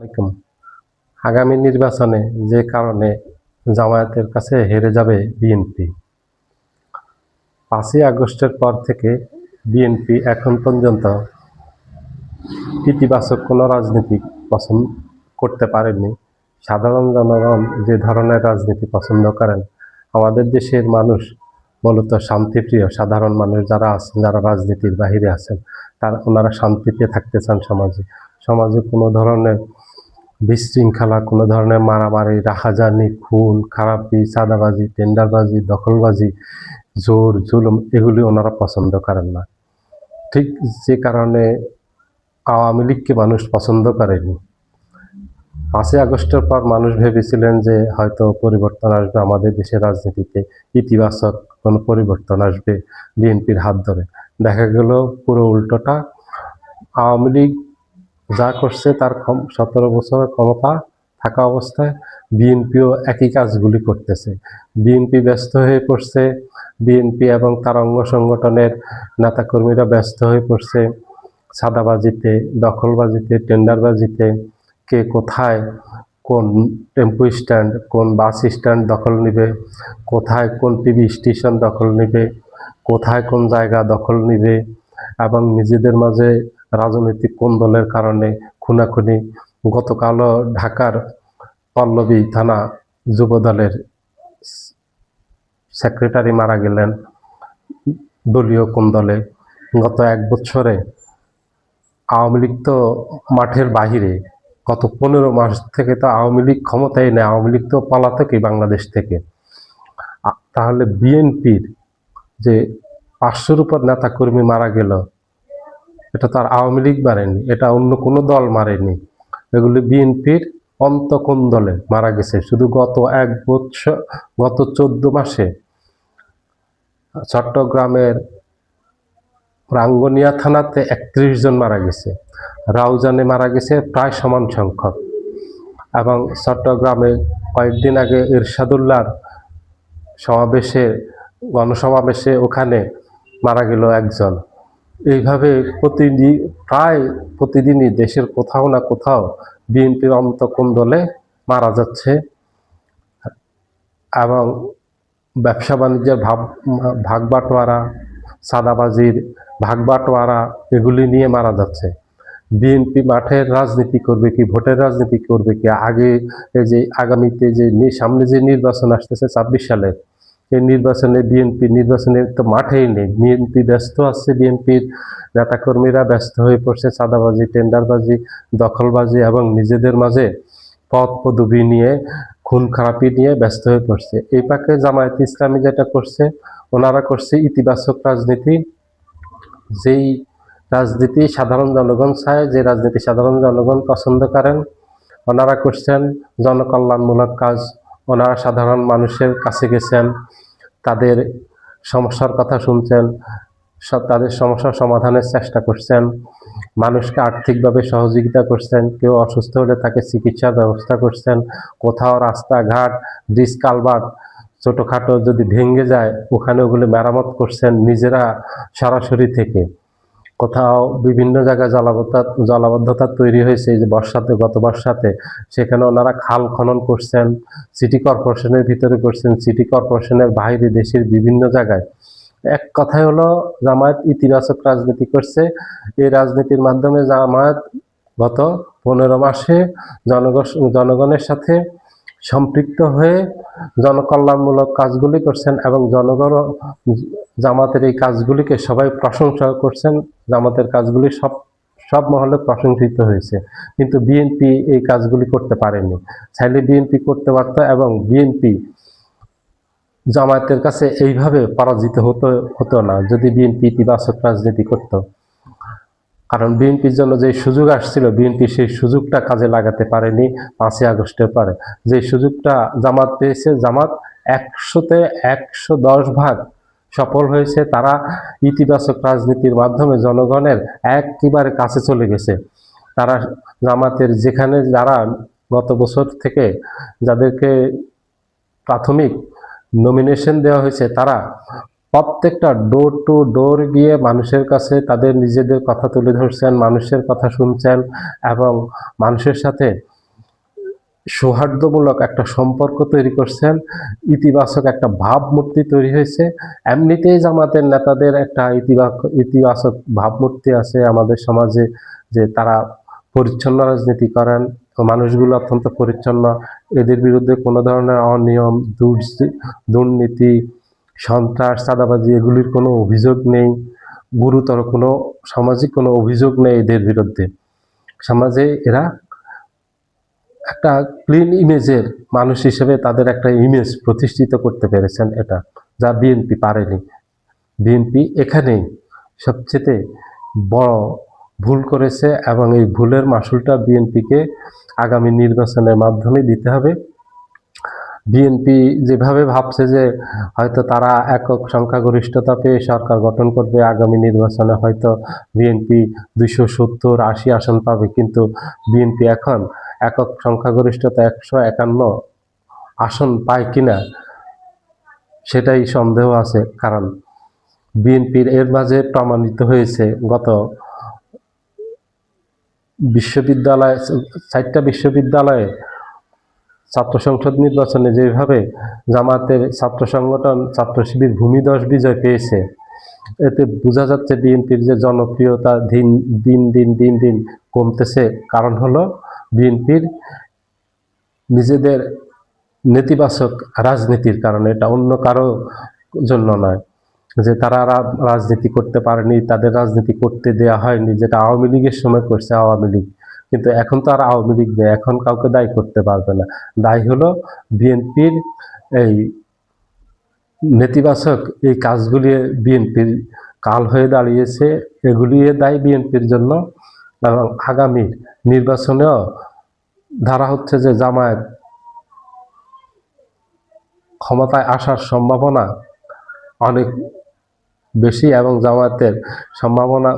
আলাইকুম। আগামী নির্বাচনে যে কারণে জামায়াতের কাছে হেরে যাবে বিএনপি, 5ই আগস্টের পর থেকে বিএনপি এখন পর্যন্ত ইতিবাচক কোনো রাজনীতি পছন্দ করতে পারেনি। সাধারণ জনগণ যে ধরনের রাজনীতি পছন্দ করেন, আমাদের দেশের মানুষ মূলত শান্তিপ্রিয়। সাধারণ মানুষ যারা আছেন, যারা রাজনীতির বাহিরে আছেন, ওনারা শান্তিতে থাকতে চান। সমাজে কোনো ধরনের বিশৃঙ্খলা, কোনো ধরনের মারামারি, রাহাজানি, খুন খারাপি, চাঁদাবাজি, টেন্ডারবাজি, দখলবাজি, জোর জুলুম এগুলি ওনারা পছন্দ করেন না। ঠিক যে কারণে আওয়ামী লীগকে মানুষ পছন্দ করেনি। 5ই আগস্টের পর মানুষ ভেবেছিলেন যে হয়তো পরিবর্তন আসবে, আমাদের দেশের রাজনীতিতে ইতিবাচক কোনো পরিবর্তন আসবে বিএনপির হাত ধরে। দেখা গেল পুরো উল্টোটা। আওয়ামী লীগ যা করছে তার 17 বছরের ক্ষমতা থাকা অবস্থায় বিএনপিও একই কাজগুলি করতেছে। বিএনপি ব্যস্ত হয়ে পড়ছে, বিএনপি এবং তার অঙ্গ সংগঠনের নেতাকর্মীরা ব্যস্ত হয়ে পড়ছে চাঁদাবাজিতে, দখলবাজিতে, টেন্ডারবাজিতে। কে কোথায় কোন টেম্পো স্ট্যান্ড, কোন বাস স্ট্যান্ড দখল নেবে, কোথায় কোন টিভি স্টেশন দখল নেবে, কোথায় কোন জায়গা দখল নেবে, এবং নিজেদের মাঝে রাজনৈতিক কোন্দলের কারণে খুনাখুনি। গতকালও ঢাকার পল্লবী থানা যুবদলের সেক্রেটারি মারা গেলেন দলীয় কোন্দলে। গত 1 বছরে আওয়ামী লীগ তো মাঠের বাহিরে, গত 15 মাস থেকে তো আওয়ামী লীগ ক্ষমতায় নেই। আওয়ামী লীগ তো পলাতকই বাংলাদেশ থেকে। তাহলে বিএনপির যে 500-র উপর নেতাকর্মী মারা গেল, এটা তো আর আওয়ামী লীগ মারেনি, এটা অন্য কোনো দল মারেনি। এগুলি বিএনপির অন্তঃকোন্দলে মারা গেছে। শুধু গত 1 বছর, গত 14 মাসে চট্টগ্রামের রাঙ্গুনিয়া থানাতে 31 জন মারা গেছে, রাউজানে মারা গেছে প্রায় সমান সংখ্যক, এবং চট্টগ্রামে কয়েকদিন আগে ইরশাদুল্লাহর গণসমাবেশে ওখানে মারা গেল 1 জন। এইভাবে প্রায় প্রতিদিনই দেশের কোথাও না কোথাও বিএনপির অন্তঃকোন্দলে মারা যাচ্ছে, এবং ব্যবসা বাণিজ্যের ভাগবাটোয়ারা, চাঁদাবাজির ভাগবাটোয়ারা এগুলি নিয়ে মারা যাচ্ছে। বিএনপি মাঠের রাজনীতি করবে কি, ভোটের রাজনীতি করবে কি? আগামীতে সামনে যে নির্বাচন আসতেছে 26 সালের, এই নির্বাচনে বিএনপি নির্বাচনের তো মাঠেই নেই। বিএনপি ব্যস্ত আছে, বিএনপির নেতাকর্মীরা ব্যস্ত হয়ে পড়ছে চাঁদাবাজি, টেন্ডারবাজি, দখলবাজি এবং নিজেদের মাঝে পদ পদবি নিয়ে, খুন খারাপি নিয়ে ব্যস্ত হয়ে পড়ছে। এই পাকে জামায়াত ইসলামী যেটা করছে, ওনারা করছে ইতিবাচক রাজনীতি। যেই রাজনীতি সাধারণ জনগণ চায়, যে রাজনীতি সাধারণ জনগণ পছন্দ করেন, ওনারা করছেন জনকল্যাণমূলক কাজ। ওনারা সাধারণ মানুষের কাছে গেছেন, তাদের সমস্যার কথা শুনছেন, তাদের সমস্যার সমাধানের চেষ্টা করছেন, মানুষকে আর্থিকভাবে সহযোগিতা করছেন, কেউ অসুস্থ হলে তাকে চিকিৎসার ব্যবস্থা করছেন, কোথাও রাস্তাঘাট, ব্রিজ কালভার্ট ছোটোখাটো যদি ভেঙে যায় ওখানে ওগুলো মেরামত করছেন নিজেরা সরাসরি থেকে। কোথাও বিভিন্ন জায়গায় জলাবদ্ধতা তৈরি হয়েছে, এই যে গত বর্ষাতে, সেখানে ওনারা খাল খনন করছেন, সিটি কর্পোরেশনের ভিতরে করছেন, সিটি কর্পোরেশনের বাইরে দেশের বিভিন্ন জায়গায়। এক কথায় হলো জামায়াত ইতিবাচক রাজনীতি করছে। এই রাজনীতির মাধ্যমে জামায়াত গত 15 মাসে জনগণের সাথে সম্পৃক্ত হয়ে জনকল্যাণমূলক কাজগুলি করছেন, এবং জনগণ জামাতের এই কাজগুলিকে সবাই প্রশংসা করছেন। জামাতের কাজগুলি সব মহলে প্রশংসিত হয়েছে, কিন্তু বিএনপি এই কাজগুলি করতে পারেনি। চাইলে বিএনপি করতে পারত, এবং বিএনপি জামায়াতের কাছে এইভাবে পরাজিত হতো না যদি বিএনপি ইতিবাচক রাজনীতি করত। কারণ বিএনপির জন্য যে সুযোগ আসছিল, বিএনপি সেই সুযোগটা কাজে লাগাতে পারেনি 5ই আগস্টের পরে। যে সুযোগটা জামাত পেয়েছে, জামাত 100-তে 110 ভাগ সফল হয়েছে। তারা ইতিবাচক রাজনীতির মাধ্যমে জনগণের একেবারে কাছে চলে গেছে। তারা জামাতের যেখানে যারা গত বছর থেকে যাদেরকে প্রাথমিক নমিনেশন দেওয়া হয়েছে, তারা প্রত্যেকটা ডোর টু ডোর গিয়ে মানুষের কাছে তাদের নিজেদের কথা তুলে ধরছেন, মানুষের কথা শুনছেন, এবং মানুষের সাথে সৌহার্দ্যমূলক একটা সম্পর্ক তৈরি করছেন, ইতিবাচক একটা ভাবমূর্তি তৈরি হয়েছে। এমনিতেই জামাতের নেতাদের একটা ইতিবাচক ভাবমূর্তি আছে আমাদের সমাজে, যে তারা পরিচ্ছন্ন রাজনীতি করেন, মানুষগুলো অত্যন্ত পরিচ্ছন্ন, এদের বিরুদ্ধে কোনো ধরনের অনিয়ম, দুর্নীতি, সন্ত্রাস, চাঁদাবাজি এগুলির কোনো অভিযোগ নেই, গুরুতর কোনো সামাজিক কোনো অভিযোগ নেই এদের বিরুদ্ধে। সমাজে এরা একটা ক্লিন ইমেজের মানুষ হিসেবে তাদের একটা ইমেজ প্রতিষ্ঠিত করতে পেরেছেন, এটা যা বিএনপি পারেনি। বিএনপি এখানেই সবচেয়ে বড় ভুল করেছে এবং এই ভুলের মাসুলটা বিএনপিকে আগামী নির্বাচনের মাধ্যমে দিতে হবে। বিএনপি যেভাবে ভাবছে যে হয়তো তারা একক সংখ্যাগরিষ্ঠতা পেয়ে সরকার গঠন করবে, আগামী নির্বাচনে হয়তো বিএনপি 270-80 আসন পাবে, কিন্তু বিএনপি এখন একক সংখ্যাগরিষ্ঠতা 151 আসন পায় কিনা সেটাই সন্দেহ আছে। কারণ বিএনপির এর মাঝে প্রমাণিত হয়েছে গত বিশ্ববিদ্যালয় 4টা বিশ্ববিদ্যালয়ে ছাত্র সংসদ নির্বাচনে যেভাবে জামাতের ছাত্র সংগঠন ছাত্র শিবির ভূমিধস বিজয় পেয়েছে, এতে বোঝা যাচ্ছে বিএনপির যে জনপ্রিয়তা দিন দিন কমতেছে। কারণ হলো বিএনপির নিজেদের নেতিবাচক রাজনীতির কারণে, এটা অন্য কারো জন্য নয়, যে তারা রাজনীতি করতে পারেনি, তাদের রাজনীতি করতে দেয়া হয়নি, যেটা আওয়ামী লীগের সময় করছে আওয়ামী লীগ। কিন্তু এখন তো আর আওয়ামী লীগ নেই, এখন কাউকে দায়ী করতে পারবে না। দায়ী হলো বিএনপির এই নেতিবাচক এই কাজগুলি বিএনপির কাল হয়ে দাঁড়িয়েছে, এগুলি দায়ী বিএনপির জন্য। এবং আগামী নির্বাচনেও ধারা হচ্ছে যে জামায়াত ক্ষমতায় আসার সম্ভাবনা অনেক বেশি এবং জামায়াতের সম্ভাবনা